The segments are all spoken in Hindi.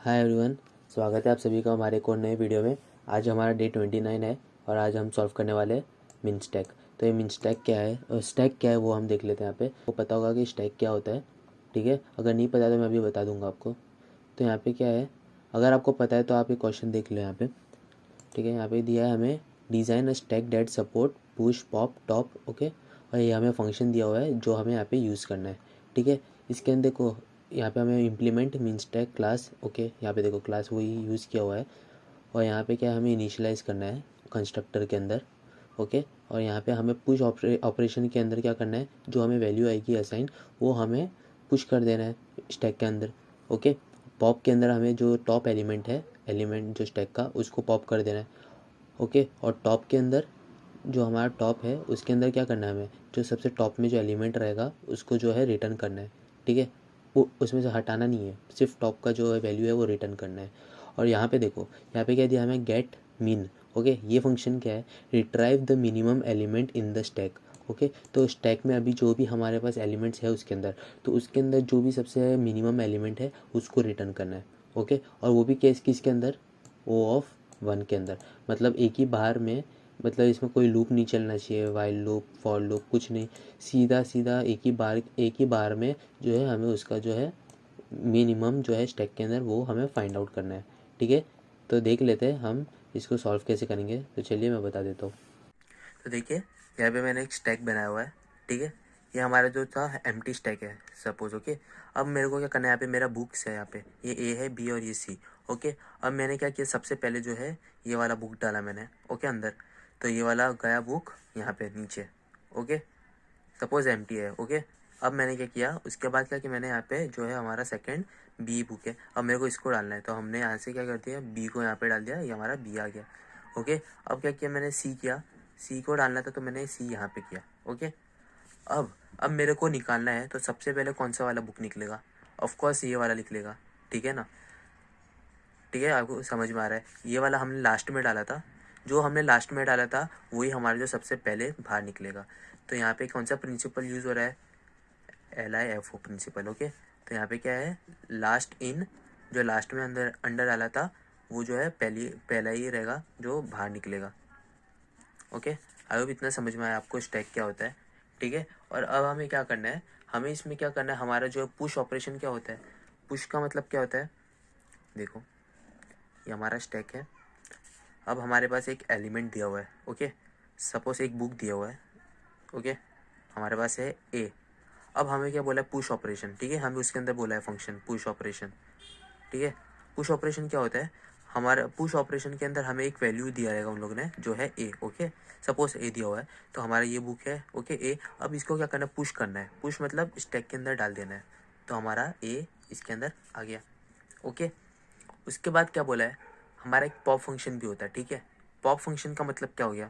हाय एवरीवन, स्वागत है आप सभी का हमारे एक और नए वीडियो में। आज हमारा डे 29 है और आज हम सॉल्व करने वाले हैं मिन स्टैक। तो ये मिन स्टैक क्या है और स्टैक क्या है वो हम देख लेते हैं। यहाँ पे वो पता होगा कि स्टैक क्या होता है, ठीक है। अगर नहीं पता तो मैं अभी बता दूंगा आपको। तो यहाँ पे क्या है, अगर आपको पता है तो आप ये क्वेश्चन देख लो यहाँ पे, ठीक है। यहाँ पे दिया है हमें design a stack that support push pop top, okay. और ये हमें फंक्शन दिया हुआ है जो हमें यहाँ पे यूज़ करना है, ठीक है। इसके अंदर देखो, यहाँ पे हमें implement mean stack class, okay. यहाँ पे देखो क्लास वही यूज़ किया हुआ है। और यहाँ पे क्या है, हमें इनिशियलाइज करना है कंस्ट्रक्टर के अंदर, ओके। और यहाँ पे हमें पुश ऑपरेशन के अंदर क्या करना है, जो हमें वैल्यू आएगी असाइन वो हमें पुश कर देना है स्टैक के अंदर, ओके। पॉप के अंदर हमें जो टॉप एलिमेंट है, एलिमेंट जो स्टैक का, उसको पॉप कर देना है, ओके। और टॉप के अंदर जो हमारा टॉप है उसके अंदर क्या करना है, हमें जो सबसे टॉप में जो एलिमेंट रहेगा उसको जो है रिटर्न करना है, ठीक है। वो उसमें से हटाना नहीं है, सिर्फ टॉप का जो है वैल्यू है वो रिटर्न करना है। और यहाँ पे देखो, यहाँ पे क्या दिया हमें, गेट मीन, ओके। ये फंक्शन क्या है, retrieve the minimum element in the stack, okay. तो स्टैक में अभी जो भी हमारे पास एलिमेंट्स है उसके अंदर, तो उसके अंदर जो भी सबसे मिनिमम एलिमेंट है उसको रिटर्न करना है, ओके। और वो भी केस किसके अंदर, ओ ऑफ 1 के अंदर। मतलब एक ही बार में, मतलब इसमें कोई लूप नहीं चलना चाहिए, वाइल लूप फॉर लूप कुछ नहीं, सीधा सीधा एक ही बार में जो है हमें उसका जो है मिनिमम जो है स्टैक के अंदर वो हमें फाइंड आउट करना है, ठीक है। तो देख लेते हैं हम इसको सॉल्व कैसे करेंगे। तो चलिए मैं बता देता हूँ। तो देखिए, यहाँ पे मैंने एक स्टैक बनाया हुआ है, ठीक है। ये हमारा जो था एम्प्टी स्टैक है सपोज, ओके। अब मेरे को क्या करना है, यहाँ पे मेरा बुक्स है, यहाँ पे ये ए है, बी और ये सी, ओके। अब मैंने क्या किया, सबसे पहले जो है ये वाला बुक डाला मैंने, ओके, अंदर। तो ये वाला गया बुक यहाँ पे नीचे, ओके। सपोज एम्प्टी है, ओके। अब मैंने क्या किया, उसके बाद क्या कि मैंने यहाँ पे जो है हमारा सेकंड बी बुक है, अब मेरे को इसको डालना है। तो हमने यहाँ से क्या कर दिया, बी को यहाँ पे डाल दिया, ये हमारा बी आ गया, ओके। अब क्या किया मैंने, सी किया, सी को डालना था तो मैंने सी यहाँ पे किया, ओके। अब मेरे को निकालना है तो सबसे पहले कौन सा वाला बुक निकलेगा, ऑफ कोर्स ये वाला निकलेगा, ठीक है ना। ठीक है, आपको समझ में आ रहा है। ये वाला हमने लास्ट में डाला था, जो हमने लास्ट में डाला था वही हमारा जो सबसे पहले बाहर निकलेगा। तो यहाँ पे कौन सा प्रिंसिपल यूज़ हो रहा है, LIFO प्रिंसिपल, ओके। तो यहाँ पे क्या है, लास्ट इन, जो लास्ट में अंदर अंडर डाला था वो जो है पहला ही रहेगा जो बाहर निकलेगा, ओके। आई होप इतना समझ में आया आपको स्टैक क्या होता है, ठीक है। और अब हमें क्या करना है, हमें इसमें क्या करना है, हमारा जो पुश ऑपरेशन क्या होता है, पुश का मतलब क्या होता है, देखो ये हमारा स्टैक है। अब हमारे पास एक एलिमेंट दिया हुआ है, ओके। सपोज एक बुक दिया हुआ है, ओके। हमारे पास है ए। अब हमें क्या बोला है, पुश ऑपरेशन, ठीक है। हमें उसके अंदर बोला है फंक्शन पुश ऑपरेशन, ठीक है। पुश ऑपरेशन क्या होता है, हमारा पुश ऑपरेशन के अंदर हमें एक वैल्यू दिया रहेगा उन लोगों ने जो है ए, ओके। सपोज ए दिया हुआ है, तो हमारा ये बुक है, ओके, ए। अब इसको क्या करना है, पुश करना है, पुश मतलब स्टैक के अंदर डाल देना है। तो हमारा ए इसके अंदर आ गया, ओके। उसके बाद क्या बोला है, हमारा एक पॉप फंक्शन भी होता है, ठीक है। पॉप फंक्शन का मतलब क्या हो गया,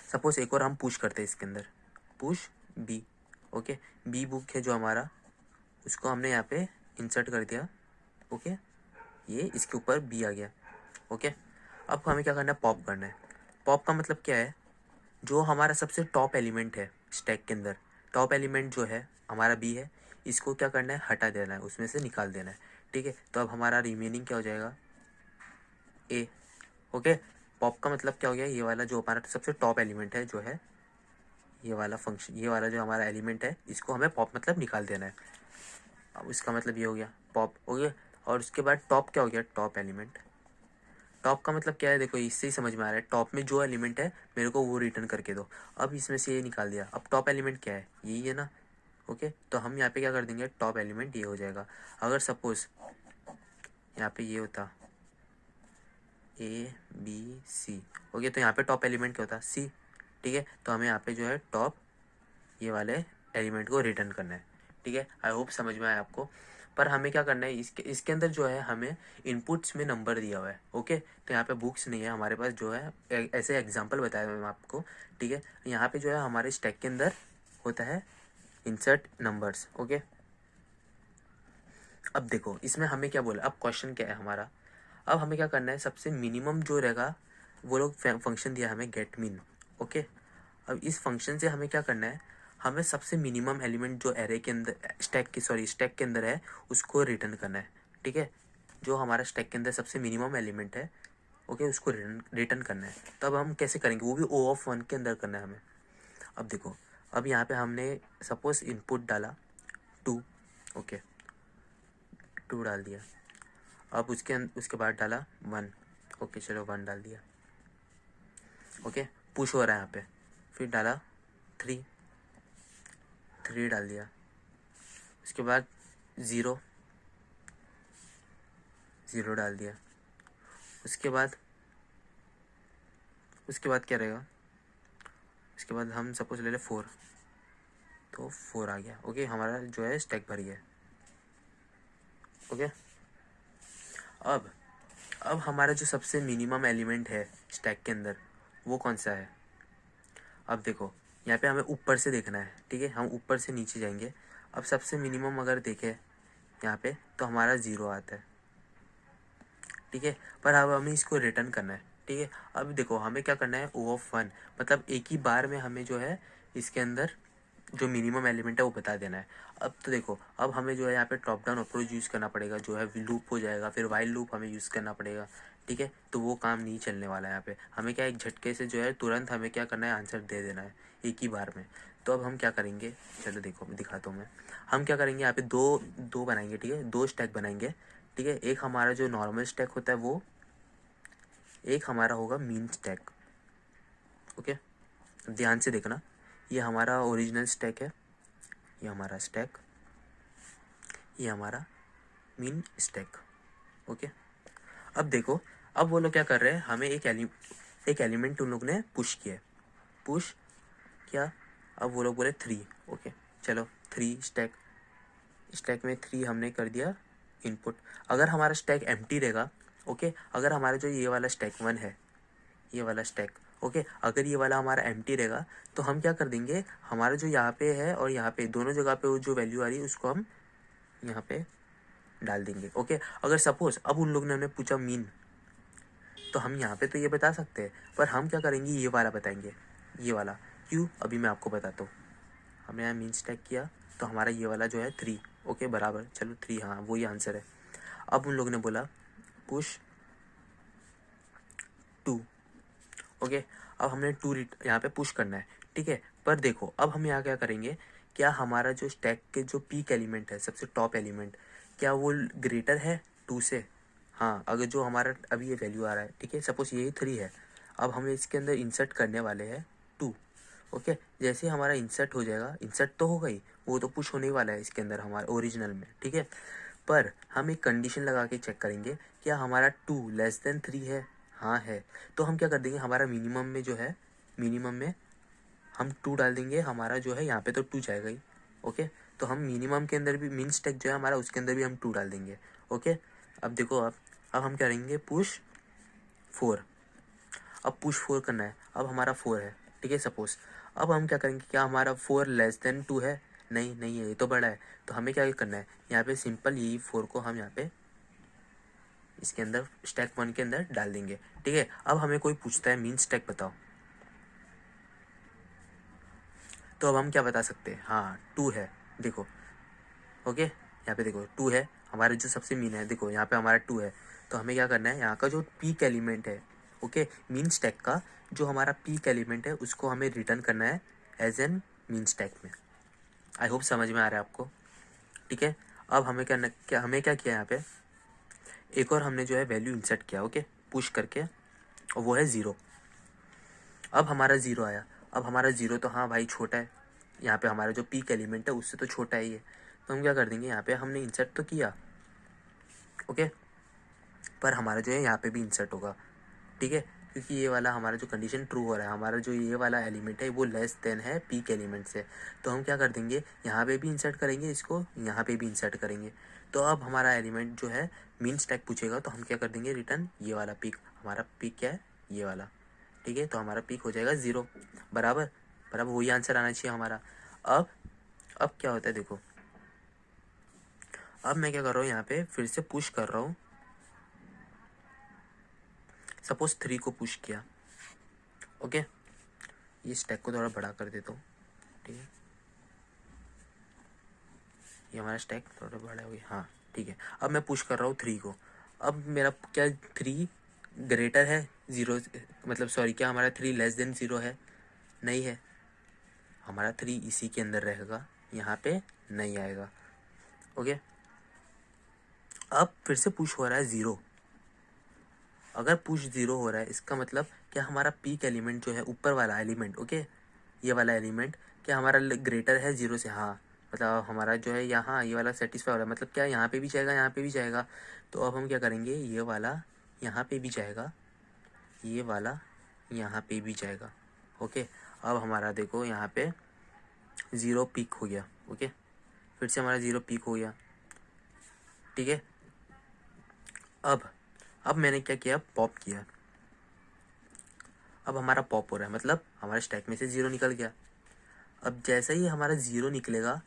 सपोज एक और हम पुश करते हैं इसके अंदर, push B, okay. B book है जो हमारा, उसको हमने यहाँ पे इंसर्ट कर दिया, ओके। ये इसके ऊपर बी आ गया, ओके। अब हमें क्या करना है, पॉप करना है। पॉप का मतलब क्या है, जो हमारा सबसे टॉप एलिमेंट है स्टैक के अंदर, टॉप एलिमेंट जो है हमारा बी है, इसको क्या करना है, हटा देना है, उसमें से निकाल देना है, ठीक है। तो अब हमारा रिमेनिंग क्या हो जाएगा, ए, ओके। पॉप का मतलब क्या हो गया, ये वाला जो हमारा सबसे टॉप एलिमेंट है जो है ये वाला फंक्शन, ये वाला जो हमारा एलिमेंट है इसको हमें पॉप मतलब निकाल देना है। अब इसका मतलब ये हो गया पॉप, ओके। और उसके बाद टॉप क्या हो गया, टॉप एलिमेंट। टॉप का मतलब क्या है, देखो इससे ही समझ में आ रहा है, टॉप में जो एलिमेंट है मेरे को वो रिटर्न करके दो। अब इसमें से ये निकाल दिया, अब टॉप एलिमेंट क्या है, यही है ना, ओके। तो हम यहाँ पे क्या कर देंगे, टॉप एलिमेंट ये हो जाएगा। अगर सपोज यहाँ पे ये होता ABC, ओके, तो यहाँ पे टॉप एलिमेंट क्या होता, C, ठीक है। तो हमें यहाँ पे जो है टॉप ये वाले एलिमेंट को रिटर्न करना है, ठीक है। आई होप समझ में आया आपको। पर हमें क्या करना है, इसके अंदर जो है हमें इनपुट्स में नंबर दिया हुआ है, ओके। तो यहाँ पे बुक्स नहीं है हमारे पास, जो है ऐसे एग्जांपल बताया मैं आपको, ठीक है। यहाँ पे जो है हमारे स्टैक के अंदर होता है इंसर्ट नंबर्स, ओके। अब देखो इसमें हमें क्या बोला, अब क्वेश्चन क्या है हमारा, अब हमें क्या करना है, सबसे मिनिमम जो रहेगा वो लोग फंक्शन दिया हमें गेट मिन, ओके। अब इस फंक्शन से हमें क्या करना है, हमें सबसे मिनिमम एलिमेंट जो एरे के अंदर स्टैक के अंदर है उसको रिटर्न करना है, ठीक है। जो हमारा स्टैक के अंदर सबसे मिनिमम एलिमेंट है, ओके, उसको रिटर्न करना है। तो अब हम कैसे करेंगे, वो भी O(1) के अंदर करना है हमें। अब देखो, अब यहाँ पे हमने सपोज इनपुट डाला 2, ओके, 2 डाल दिया। अब उसके बाद डाला 1, ओके, चलो 1 डाल दिया, ओके, पुश हो रहा है यहाँ पे। फिर डाला 3 डाल दिया। उसके बाद 0 डाल दिया। उसके बाद क्या रहेगा, उसके बाद हम सपोज ले ले 4, तो 4 आ गया, ओके, हमारा जो है स्टैक भर गया, ओके। अब हमारा जो सबसे मिनिमम एलिमेंट है स्टैक के अंदर, वो कौन सा है। अब देखो, यहाँ पे हमें ऊपर से देखना है, ठीक है, हम ऊपर से नीचे जाएंगे। अब सबसे मिनिमम अगर देखें यहाँ पे, तो हमारा 0 आता है, ठीक है। पर अब हमें इसको रिटर्न करना है, ठीक है। अब देखो, हमें क्या करना है, O(1), मतलब एक ही बार में हमें जो है इसके अंदर जो मिनिमम एलिमेंट है वो बता देना है। अब तो देखो, अब हमें जो है यहाँ पे टॉप डाउन अप्रोच यूज़ करना पड़ेगा, जो है लूप हो जाएगा, फिर वाइल लूप हमें यूज़ करना पड़ेगा, ठीक है। तो वो काम नहीं चलने वाला है यहाँ पे। हमें क्या, एक झटके से जो है तुरंत हमें क्या करना है, आंसर दे देना है एक ही बार में। तो अब हम क्या करेंगे, चलो देखो मैं दिखाता हूँ। हम क्या करेंगे, यहाँ पे दो बनाएंगे, ठीक है, 2 स्टैक बनाएंगे, ठीक है। एक हमारा जो नॉर्मल स्टैक होता है वो, एक हमारा होगा मीन स्टैक, ओके। ध्यान से देखना, ये हमारा ओरिजिनल स्टैक है, ये हमारा स्टैक, ये हमारा मीन स्टैक, ओके। अब देखो, अब वो लोग क्या कर रहे हैं, हमें एक एलिमेंट उन लोग ने पुश किया, पुश किया। अब वो लोग बोले 3, ओके, चलो 3 स्टैक में 3 हमने कर दिया इनपुट। अगर हमारा स्टैक एम्प्टी रहेगा, ओके, अगर हमारा जो ये वाला स्टैक 1 है, ये वाला स्टैक, ओके, अगर ये वाला हमारा एम्प्टी रहेगा, तो हम क्या कर देंगे, हमारा जो यहाँ पे है और यहाँ पे दोनों जगह पे वो जो वैल्यू आ रही है उसको हम यहाँ पे डाल देंगे, ओके। अगर सपोज अब उन लोग ने हमें पूछा मीन, तो हम यहाँ पे तो ये बता सकते हैं, पर हम क्या करेंगे, ये वाला बताएंगे, ये वाला। क्यों, अभी मैं आपको बताता हूँ। हमने यहाँ मीन स्टैक किया, तो हमारा ये वाला जो है 3, ओके, बराबर, चलो 3, हाँ वही आंसर है। अब उन लोगों ने बोला पुश 2, ओके। अब हमने 2 यहाँ पे पुश करना है, ठीक है। पर देखो, अब हम यहाँ क्या करेंगे, क्या हमारा जो स्टैक के जो पीक एलिमेंट है, सबसे टॉप एलिमेंट, क्या वो ग्रेटर है 2 से। हाँ, अगर जो हमारा अभी ये वैल्यू आ रहा है, ठीक है, सपोज यही 3 है। अब हम इसके अंदर इंसर्ट करने वाले हैं 2, ओके। जैसे हमारा इंसर्ट हो जाएगा, इंसर्ट तो हो गई, वो तो पुश होने वाला है इसके अंदर हमारे ओरिजिनल में, ठीक है। पर हम एक कंडीशन लगा के चेक करेंगे, क्या हमारा 2 लेस देन 3 है। हाँ है, तो हम क्या कर देंगे, हमारा मिनिमम में जो है, मिनिमम में हम 2 डाल देंगे। हमारा जो है यहाँ पे तो 2 जाएगा ही, ओके। तो हम मिनिमम के अंदर भी मीन स्टैक जो है हमारा, उसके अंदर भी हम 2 डाल देंगे, ओके। अब देखो, अब हम करेंगे पुश 4। अब पुश 4 करना है, अब हमारा 4 है, ठीक है, सपोज। अब हम क्या करेंगे, क्या हमारा 4 लेस देन 2 है, नहीं है, ये तो बड़ा है। तो हमें क्या करना है, यहाँ पे सिंपल यही 4 को हम यहाँ पे इसके अंदर स्टैक 1 के अंदर डाल देंगे, ठीक है। अब हमें कोई पूछता है मीन स्टैक बताओ, तो अब हम क्या बता सकते हैं, हाँ 2 है, देखो, ओके। यहाँ पे देखो 2 है, हमारे जो सबसे मीन है, देखो यहाँ पे हमारा 2 है। तो हमें क्या करना है, यहाँ का जो पीक एलिमेंट है, ओके, मीन स्टैक का जो हमारा पीक एलिमेंट है, उसको हमें रिटर्न करना है एज एन मीन स्टैक में। आई होप समझ में आ रहा है आपको, ठीक है। अब हमें हमें क्या किया, यहाँ पे एक और हमने जो है वैल्यू इंसर्ट किया, ओके, पुश करके, और वो है 0। अब हमारा 0 आया। अब हमारा 0 तो हाँ भाई छोटा है, यहाँ पे हमारा जो पीक एलिमेंट है उससे तो छोटा ही है। तो हम क्या कर देंगे, यहाँ पे हमने इंसर्ट तो किया, ओके, पर हमारा जो है यहाँ पे भी इंसर्ट होगा, ठीक है, क्योंकि ये वाला हमारा जो कंडीशन ट्रू हो रहा है, हमारा जो ये वाला एलिमेंट है वो लेस देन है पीक एलिमेंट से। तो हम क्या कर देंगे, यहाँ पे भी इंसर्ट करेंगे इसको, यहाँ पे भी इंसर्ट करेंगे। तो अब हमारा एलिमेंट जो है मीन स्टैक पूछेगा, तो हम क्या कर देंगे, रिटर्न ये वाला पीक। हमारा पीक क्या है, ये वाला, ठीक है। तो हमारा पीक हो जाएगा 0, बराबर बराबर, वही आंसर आना चाहिए हमारा। अब क्या होता है, देखो, अब मैं क्या कर रहा हूँ, यहाँ पे फिर से पुश कर रहा हूँ। सपोज 3 को पुश किया, ओके, ये स्टैक को थोड़ा बड़ा कर देता हूँ, ठीक है, ये हमारा स्टैक थोड़ा बड़ा हो गया, हाँ ठीक है। अब मैं पुश कर रहा हूँ 3 को। अब मेरा क्या 3 ग्रेटर है 0, मतलब सॉरी, क्या हमारा 3 लेस देन 0 है? नहीं है, हमारा 3 इसी के अंदर रहेगा, यहाँ पे नहीं आएगा। ओके, अब फिर से पुश हो रहा है 0। अगर पुश 0 हो रहा है इसका मतलब क्या हमारा पीक एलिमेंट जो है, ऊपर वाला एलिमेंट, ओके, ये वाला एलिमेंट क्या हमारा ग्रेटर है 0 से? हाँ, मतलब हमारा जो है यहाँ ये वाला सेटिस्फाई हो रहा है, मतलब क्या यहाँ पे भी जाएगा, यहाँ पे भी जाएगा। तो अब हम क्या करेंगे, ये वाला यहाँ पे भी जाएगा, ये वाला यहाँ पे भी जाएगा। ओके, अब हमारा देखो यहाँ पे 0 पीक हो गया। ओके, फिर से हमारा 0 पीक हो गया, ठीक है। अब मैंने क्या किया, पॉप किया। अब हमारा पॉप हो रहा है, मतलब हमारे स्टैक में से 0 निकल गया। अब जैसा ही हमारा 0 निकलेगा,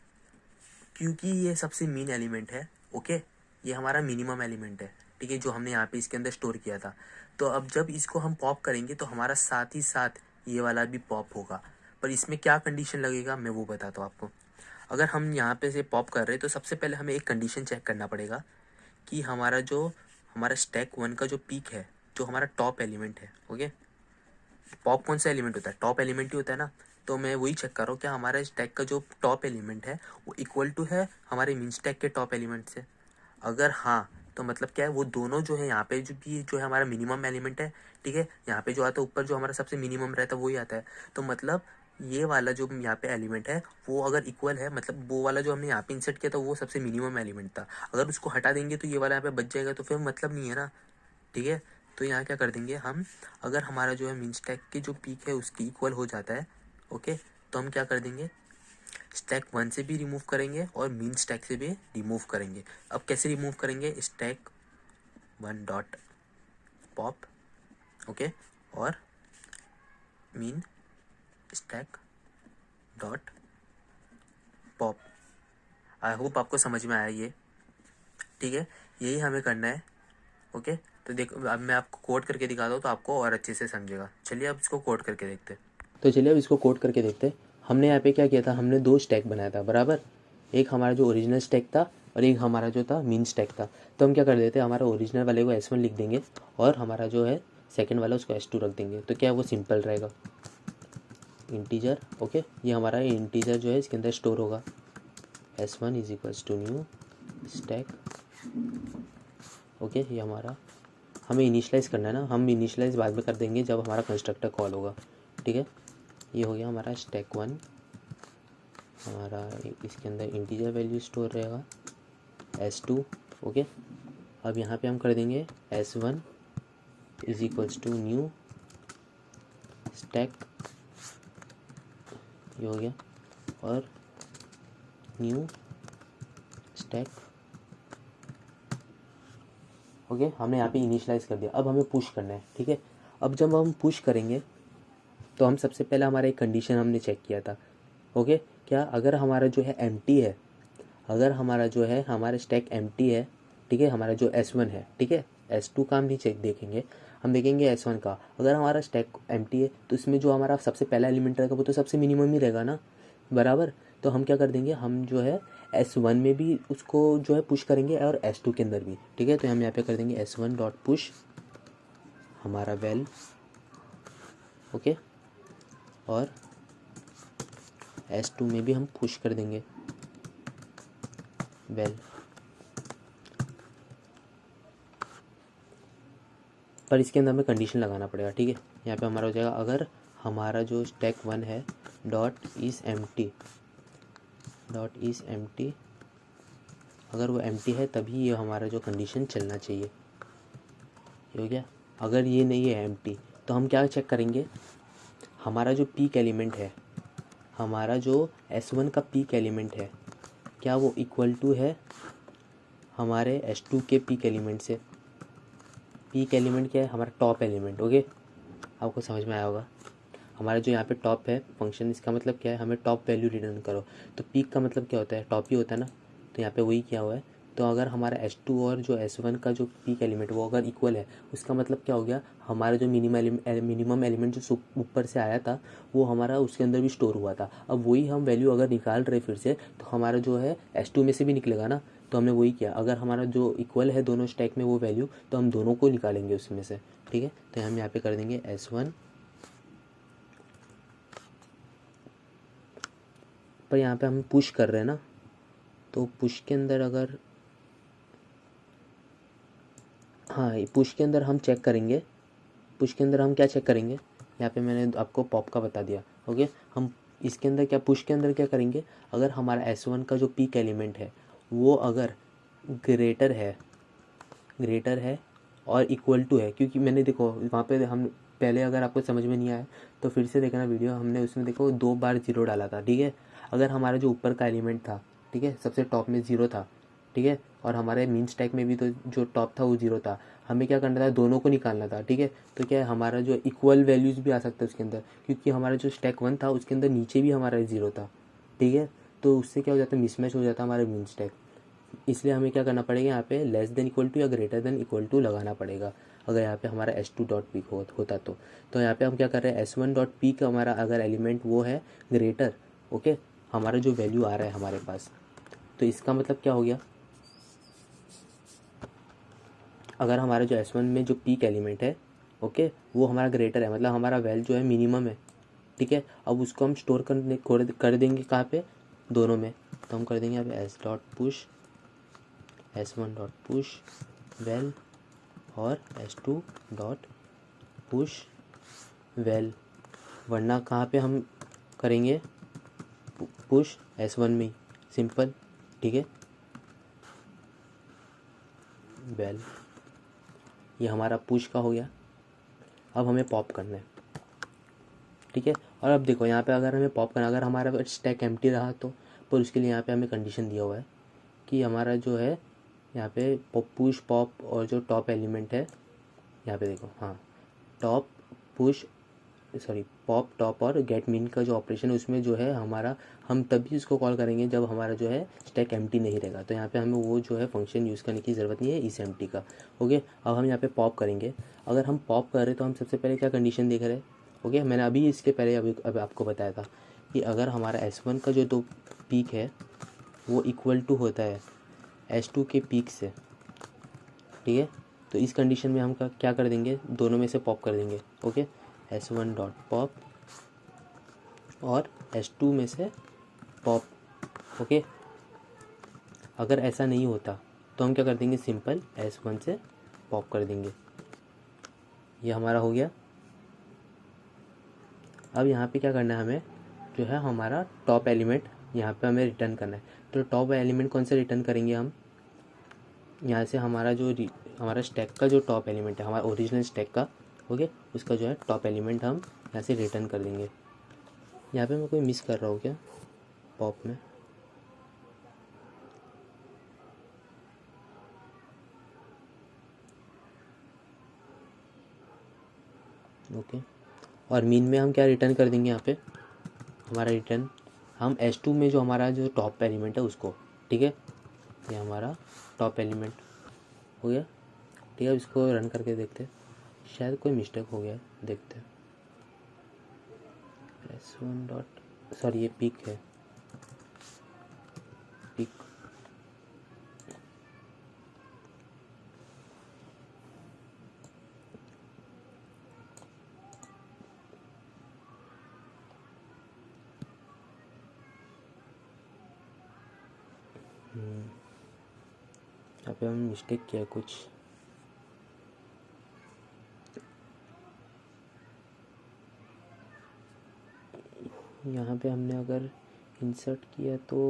क्योंकि ये सबसे मीन एलिमेंट है, ओके, ये हमारा मिनिमम एलिमेंट है, ठीक है, जो हमने यहाँ पे इसके अंदर स्टोर किया था। तो अब जब इसको हम पॉप करेंगे तो हमारा साथ ही साथ ये वाला भी पॉप होगा। पर इसमें क्या कंडीशन लगेगा मैं वो बताता हूँ आपको। अगर हम यहाँ पे से पॉप कर रहे हैं तो सबसे पहले हमें एक कंडीशन चेक करना पड़ेगा कि हमारा स्टैक 1 का जो पीक है, जो हमारा टॉप एलिमेंट है, ओके, पॉप कौन सा एलिमेंट होता है? टॉप एलिमेंट ही होता है ना। तो मैं वही चेक कर रहा हूँ क्या हमारे स्टैक का जो टॉप एलिमेंट है वो इक्वल टू है हमारे मिन स्टैक के टॉप एलिमेंट से। अगर हाँ, तो मतलब क्या है, वो दोनों जो है, यहाँ पे जो है हमारा मिनिमम एलिमेंट है, ठीक है, यहाँ पे जो आता है ऊपर जो हमारा सबसे मिनिमम रहता है वही आता है। तो मतलब ये वाला जो यहाँ पे एलिमेंट है वो अगर इक्वल है, मतलब वो वाला जो हमने यहाँ पे इंसर्ट किया था वो सबसे मिनिमम एलिमेंट था। अगर उसको हटा देंगे तो ये वाला यहाँ पे बच जाएगा, तो फिर मतलब नहीं है ना, ठीक है। तो यहाँ क्या कर देंगे हम, अगर हमारा जो है मिन स्टैक की जो पीक है उसकी इक्वल हो जाता है, ओके, तो हम क्या कर देंगे, स्टैक 1 से भी रिमूव करेंगे और मिन स्टैक से भी रिमूव करेंगे। अब कैसे रिमूव करेंगे, स्टैक 1 डॉट पॉप, ओके, और मिन stack dot pop. I hope आपको समझ में आया ये, ठीक है, यही हमें करना है। ओके, तो देखो अब मैं आपको कोड करके दिखाता हूँ तो आपको और अच्छे से समझेगा। चलिए अब इसको कोड करके देखते हैं। तो चलिए अब इसको कोड करके देखते हैं। हमने यहाँ पे क्या किया था, हमने 2 स्टैक बनाया था बराबर। एक हमारा जो ओरिजिनल स्टैक था और एक हमारा जो था मीन स्टैक था। तो हम क्या कर देते हैं, हमारा ओरिजिनल वाले को S1 लिख देंगे और हमारा जो है सेकेंड वाला उसको S2 रख देंगे। तो क्या वो सिंपल रहेगा, इंटीजर, ओके, ये हमारा इंटीजर जो है इसके अंदर स्टोर होगा। S1 is equals to new stack, okay, ये हमारा हमें इनिशलाइज़ करना है ना, हम इनिशलाइज़ बाद में कर देंगे जब हमारा कंस्ट्रक्टर कॉल होगा, ठीक है। ये हो गया हमारा स्टैक 1, हमारा इसके अंदर इंटीजर वैल्यू स्टोर रहेगा S2, ओके। अब यहाँ पे हम कर देंगे S1 is equals to new stack, ये हो गया, और न्यू स्टैक, ओके, हमने यहाँ पे इनिशलाइज़ कर दिया। अब हमें पुश करना है, ठीक है। अब जब हम पुश करेंगे तो हम सबसे पहले हमारा एक कंडीशन हमने चेक किया था, ओके, क्या अगर हमारा जो है एम्प्टी है, अगर हमारा जो है हमारा स्टैक एम्प्टी है, ठीक है, हमारा जो S1 है, ठीक है, S2 का हम भी चेक देखेंगे, हम देखेंगे S1 का। अगर हमारा स्टैक एम्प्टी है तो इसमें जो हमारा सबसे पहला एलिमेंट रहेगा वो तो सबसे मिनिमम ही रहेगा ना, बराबर। तो हम क्या कर देंगे, हम जो है S1 में भी उसको जो है पुश करेंगे और S2 के अंदर भी, ठीक है। तो हम यहाँ पे कर देंगे S1 डॉट पुश हमारा वेल, ओके, और S2 में भी हम पुश कर देंगे वेल। पर इसके अंदर हमें कंडीशन लगाना पड़ेगा, ठीक है। यहाँ पे हमारा हो जाएगा, अगर हमारा जो स्टैक 1 है डॉट इज़ एम्प्टी, अगर वो एम्प्टी है तभी ये हमारा जो कंडीशन चलना चाहिए, ये हो गया। अगर ये नहीं है एम्प्टी तो हम क्या चेक करेंगे, हमारा जो पीक एलिमेंट है, हमारा जो S1 का पीक एलिमेंट है, क्या वो इक्वल टू है हमारे S2 के पीक एलिमेंट से। पीक एलिमेंट क्या है, हमारा टॉप एलिमेंट, ओके, आपको समझ में आया होगा। हमारा जो यहाँ पे टॉप है फंक्शन, इसका मतलब क्या है, हमें टॉप वैल्यू रिटर्न करो। तो पीक का मतलब क्या होता है, टॉप ही होता है ना, तो यहाँ पे वही किया हुआ है। तो अगर हमारा S2 और जो S1 का जो पीक एलिमेंट वो अगर इक्वल है, उसका मतलब क्या हो गया, हमारा जो मिनिमम एलिमेंट जो ऊपर से आया था वो हमारा उसके अंदर भी स्टोर हुआ था। अब वही हम वैल्यू अगर निकाल रहे फिर से, तो हमारा जो है S2 में से भी निकलेगा ना, तो हमने वही किया, अगर हमारा जो इक्वल है दोनों स्टैक में वो वैल्यू, तो हम दोनों को निकालेंगे उसमें से, ठीक है। तो हम यहाँ पे कर देंगे S1, पर यहाँ पे हम पुश कर रहे हैं ना, तो पुश के अंदर अगर, हाँ पुश के अंदर हम चेक करेंगे, पुश के अंदर हम क्या चेक करेंगे, यहाँ पे मैंने आपको पॉप का बता दिया, ओके। हम इसके अंदर क्या, पुश के अंदर क्या करेंगे, अगर हमारा S1 का जो पीक एलिमेंट है वो अगर ग्रेटर है और इक्वल टू है, क्योंकि मैंने देखो वहाँ पे हम पहले, अगर आपको समझ में नहीं आया तो फिर से देखना वीडियो, हमने उसमें देखो 2 बार 0 डाला था, ठीक है। अगर हमारा जो ऊपर का एलिमेंट था, ठीक है, सबसे टॉप में 0 था, ठीक है, और हमारे मीन स्टैक में भी तो जो टॉप था वो 0 था, हमें क्या करना था, दोनों को निकालना था, ठीक है। तो क्या है, हमारा जो इक्वल वैल्यूज़ भी आ सकता है उसके अंदर, क्योंकि हमारा जो स्टैक 1 था उसके अंदर नीचे भी हमारा 0 था, ठीक है। तो उससे क्या हो जाता है, मिसमैच हो जाता है हमारा मीन स्टैक, इसलिए हमें क्या करना पड़ेगा, यहाँ पे लेस देन इक्वल टू या ग्रेटर देन इक्वल टू लगाना पड़ेगा, अगर यहाँ पे हमारा S2 डॉट पीक होता तो यहाँ पे हम क्या कर रहे हैं, S1 डॉट पीक हमारा अगर एलिमेंट वो है ग्रेटर, ओके, हमारा जो वैल्यू आ रहा है हमारे पास, तो इसका मतलब क्या हो गया, अगर हमारा जो S1 में जो पीक एलिमेंट है, ओके, वो हमारा ग्रेटर है, मतलब हमारा वैल्यू जो है मिनिमम है, ठीक है। अब उसको हम स्टोर कर देंगे कहाँ पे, दोनों में, तो हम कर देंगे यहाँ पे S1 डॉट पुश वेल और S2 डॉट पुश वेल, वरना कहाँ पे हम करेंगे, पुश S1 में ही, सिंपल, ठीक है, वेल, ये हमारा पुश का हो गया। अब हमें पॉप करना है, ठीक है। और अब देखो यहाँ पे अगर हमें पॉप करना, अगर हमारा स्टैक एम्प्टी रहा तो, पर उसके लिए यहाँ पे हमें कंडीशन दिया हुआ है कि हमारा जो है यहाँ पे पुश पॉप और जो टॉप एलिमेंट है, यहाँ पे देखो, हाँ, top push sorry pop top और गेट मीन का जो ऑपरेशन है उसमें जो है हमारा, हम तभी उसको कॉल करेंगे जब हमारा जो है स्टैक एम्प्टी नहीं रहेगा, तो यहाँ पे हमें वो जो है फंक्शन यूज़ करने की ज़रूरत नहीं है इस एम्प्टी का, ओके। अब हम यहाँ पे पॉप करेंगे, अगर हम पॉप कर रहे तो हम सबसे पहले क्या कंडीशन देख रहे हैं, ओके, मैंने अभी इसके पहले अभी आपको बताया था कि अगर हमारा S1 का जो दो पीक है वो इक्वल टू होता है S2 के पीक से, ठीक है, तो इस कंडीशन में हम क्या कर देंगे, दोनों में से पॉप कर देंगे, ओके, S1 डॉट पॉप और S2 में से पॉप, ओके। अगर ऐसा नहीं होता तो हम क्या कर देंगे, सिंपल S1 से पॉप कर देंगे, ये हमारा हो गया। अब यहाँ पे क्या करना है, हमें जो है हमारा टॉप एलिमेंट यहाँ पे हमें रिटर्न करना है, तो टॉप एलिमेंट कौन से रिटर्न करेंगे हम, यहाँ से हमारा जो हमारा स्टैक का जो टॉप एलिमेंट है, हमारा ओरिजिनल स्टैक का, ओके, उसका जो है टॉप एलिमेंट हम यहाँ से रिटर्न कर देंगे। यहाँ पे मैं कोई मिस कर रहा हूँ क्या पॉप में, ओके। और मीन में हम क्या रिटर्न कर देंगे, यहाँ पे हमारा रिटर्न हम S2 में जो हमारा जो टॉप एलिमेंट है उसको, ठीक है, ये हमारा टॉप एलिमेंट हो गया, ठीक है। अब इसको रन करके देखते हैं, शायद कोई मिस्टेक हो गया है, देखते हैं। S1 डॉट सॉरी, ये पिक है, पिक, यहाँ पे हमने मिस्टेक किया कुछ, यहाँ पे हमने अगर इंसर्ट किया तो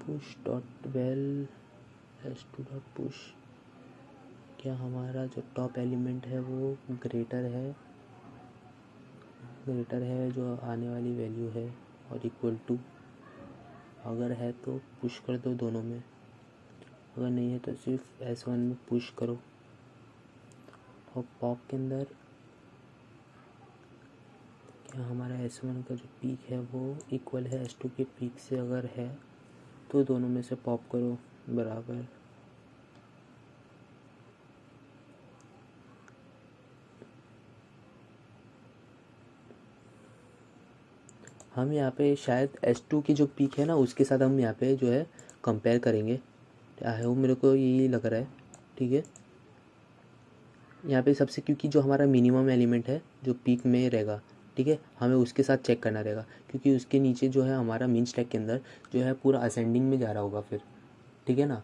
push dot well S2 dot push, क्या हमारा जो टॉप एलिमेंट है वो ग्रेटर है जो आने वाली वैल्यू है और इक्वल टू अगर है तो पुश कर दो दोनों में, अगर नहीं है तो सिर्फ S1 में पुश करो। और पॉप के अंदर क्या हमारा S1 का जो पीक है वो इक्वल है S2 के पीक से, अगर है तो दोनों में से पॉप करो बराबर। हम यहाँ पे शायद S2 की जो पीक है ना उसके साथ हम यहाँ पे जो है कंपेयर करेंगे, है वो मेरे को यही लग रहा है। ठीक है, यहाँ पे सबसे, क्योंकि जो हमारा मिनिमम एलिमेंट है जो पीक में रहेगा, ठीक है, हमें उसके साथ चेक करना रहेगा, क्योंकि उसके नीचे जो है हमारा मिन स्टैक के अंदर जो है पूरा असेंडिंग में जा रहा होगा फिर। ठीक है ना,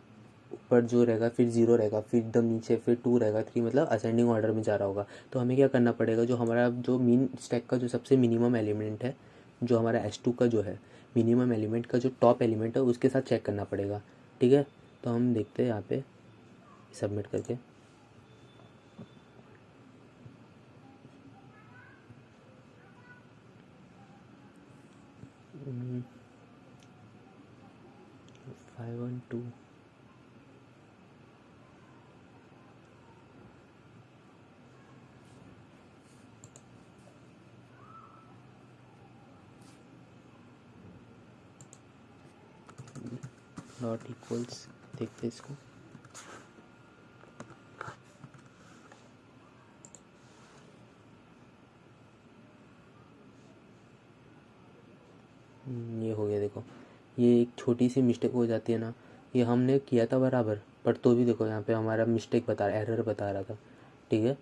ऊपर जो रहेगा फिर 0 रहेगा, फिर एकदम नीचे फिर 2 रहेगा, 3, मतलब असेंडिंग ऑर्डर में जा रहा होगा। तो हमें क्या करना पड़ेगा, जो हमारा जो मिन स्टैक का जो सबसे मिनिमम एलिमेंट है, जो हमारा S2 का जो है मिनिमम एलिमेंट का जो टॉप एलिमेंट है उसके साथ चेक करना पड़ेगा। ठीक है, तो हम देखते हैं यहाँ पे सबमिट करके। हम्म, 512 नॉट इक्वल्स, देखते इसको। ये हो गया, देखो ये एक छोटी सी मिस्टेक हो जाती है ना, ये हमने किया था बराबर, पर तो भी देखो यहाँ पे हमारा मिस्टेक बता रहा, एरर बता रहा था। ठीक है,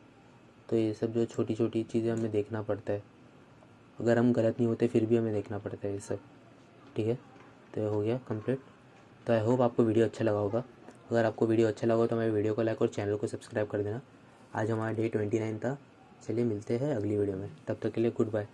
तो ये सब जो छोटी छोटी चीज़ें हमें देखना पड़ता है, अगर हम गलत नहीं होते फिर भी हमें देखना पड़ता है ये सब। ठीक है, तो ये हो गया कंप्लीट। तो आई होप आपको वीडियो अच्छा लगा होगा। अगर आपको वीडियो अच्छा लगा हो तो हमारे वीडियो को लाइक और चैनल को सब्सक्राइब कर देना। आज हमारा डे 29 था। चलिए मिलते हैं अगली वीडियो में, तब तक के लिए गुड बाय।